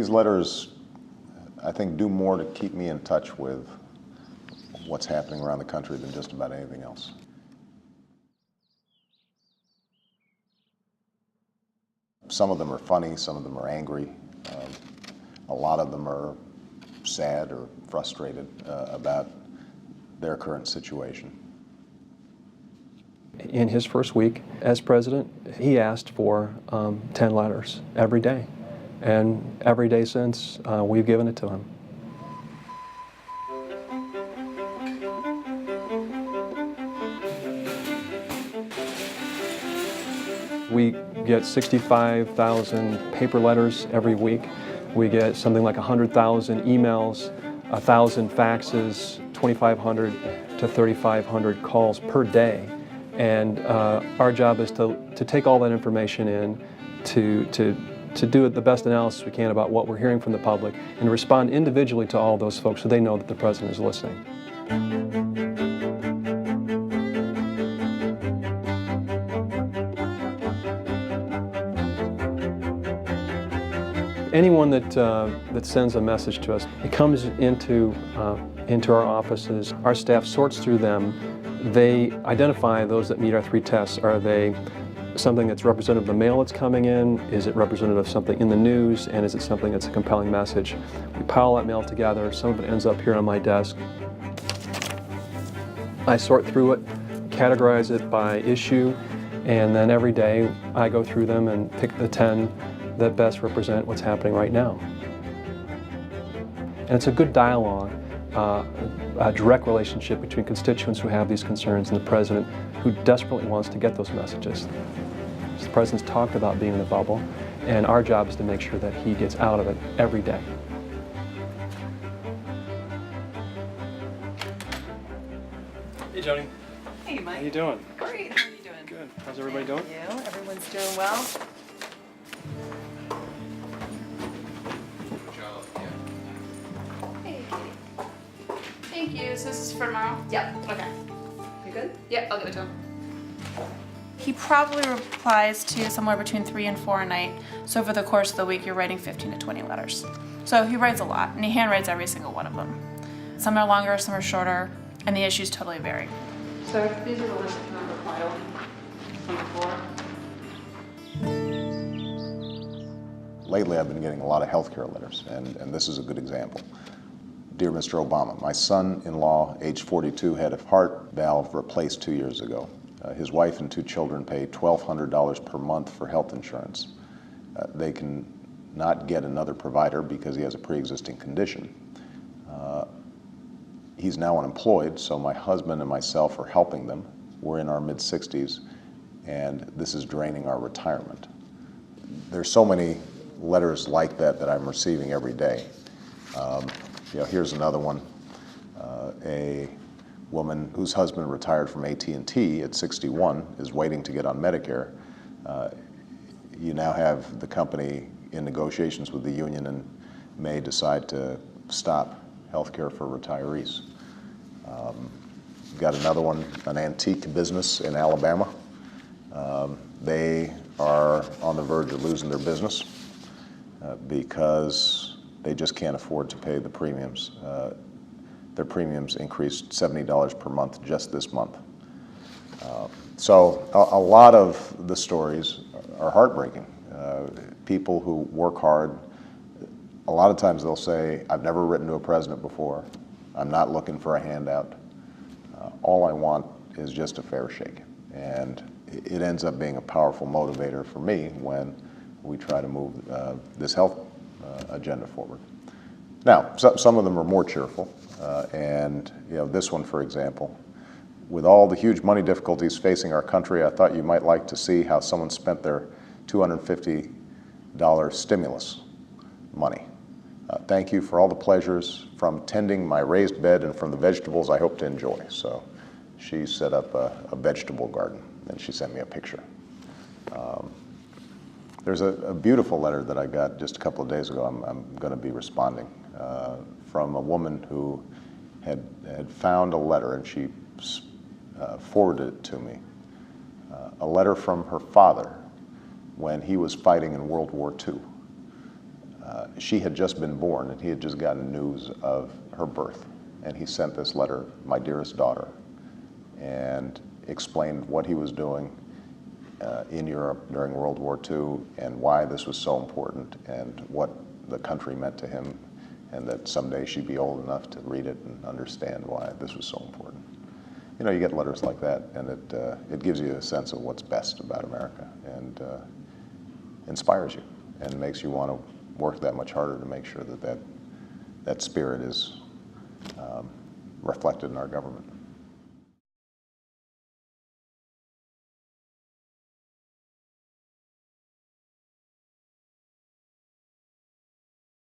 These letters, I think, do more to keep me in touch with what's happening around the country than just about anything else. Some of them are funny, some of them are angry. A lot of them are sad or frustrated about their current situation. In his first week as president, he asked for 10 letters every day. And every day since, we've given it to him. We get 65,000 paper letters every week. We get something like 100,000 emails, 1,000 faxes, 2,500 to 3,500 calls per day. And our job is to take all that information in, to do the best analysis we can about what we're hearing from the public and to respond individually to all those folks so they know that the President is listening. Anyone that sends a message to us, it comes into our offices. Our staff sorts through them. They identify those that meet our 3 tests. Are they something that's representative of the mail that's coming in? Is it representative of something in the news? And is it something that's a compelling message? We pile that mail together. Some of it ends up here on my desk. I sort through it, categorize it by issue, and then every day I go through them and pick the 10 that best represent what's happening right now. And it's a good dialogue, a direct relationship between constituents who have these concerns and the President who desperately wants to get those messages. The President's talked about being in the bubble, and our job is to make sure that he gets out of it every day. Hey, Joni. Hey, Mike. How you doing? Great. How are you doing? Good. How's everybody doing? Thank you. Everyone's doing well. Hey, Katie. Thank you. So this is for tomorrow? Yep. Okay. You good? Yep, I'll give it to him. He probably replies to somewhere between 3 and 4 a night. So over the course of the week, you're writing 15 to 20 letters. So he writes a lot, and he handwrites every single one of them. Some are longer, some are shorter, and the issues totally vary. So these are the ones that come filed from before. Lately, I've been getting a lot of healthcare letters, and this is a good example. Dear Mr. Obama, my son-in-law, age 42, had a heart valve replaced 2 years ago. His wife and 2 children pay $1,200 per month for health insurance. They can not get another provider because he has a pre-existing condition. He's now unemployed, so my husband and myself are helping them. We're in our mid-60s, and this is draining our retirement. There's so many letters like that I'm receiving every day. Here's another one. A woman whose husband retired from AT&T at 61 is waiting to get on Medicare. You now have the company in negotiations with the union and may decide to stop health care for retirees. Got another one, an antique business in Alabama. They are on the verge of losing their business because they just can't afford to pay the premiums. Their premiums increased $70 per month just this month. So a lot of the stories are heartbreaking. People who work hard, a lot of times they'll say, I've never written to a president before. I'm not looking for a handout. All I want is just a fair shake. And it ends up being a powerful motivator for me when we try to move this health agenda forward. Now, some of them are more cheerful. And this one, for example, with all the huge money difficulties facing our country, I thought you might like to see how someone spent their $250 stimulus money. Thank you for all the pleasures from tending my raised bed and from the vegetables I hope to enjoy. So she set up a vegetable garden, and she sent me a picture. There's a beautiful letter that I got just a couple of days ago. I'm going to be responding from a woman who had found a letter, and she forwarded it to me. A letter from her father when he was fighting in World War II. She had just been born, and he had just gotten news of her birth. And he sent this letter, "My dearest daughter," and explained what he was doing in Europe during World War II and why this was so important and what the country meant to him, and that someday she'd be old enough to read it and understand why this was so important. You know, you get letters like that, and it gives you a sense of what's best about America, and inspires you and makes you want to work that much harder to make sure that that spirit is reflected in our government.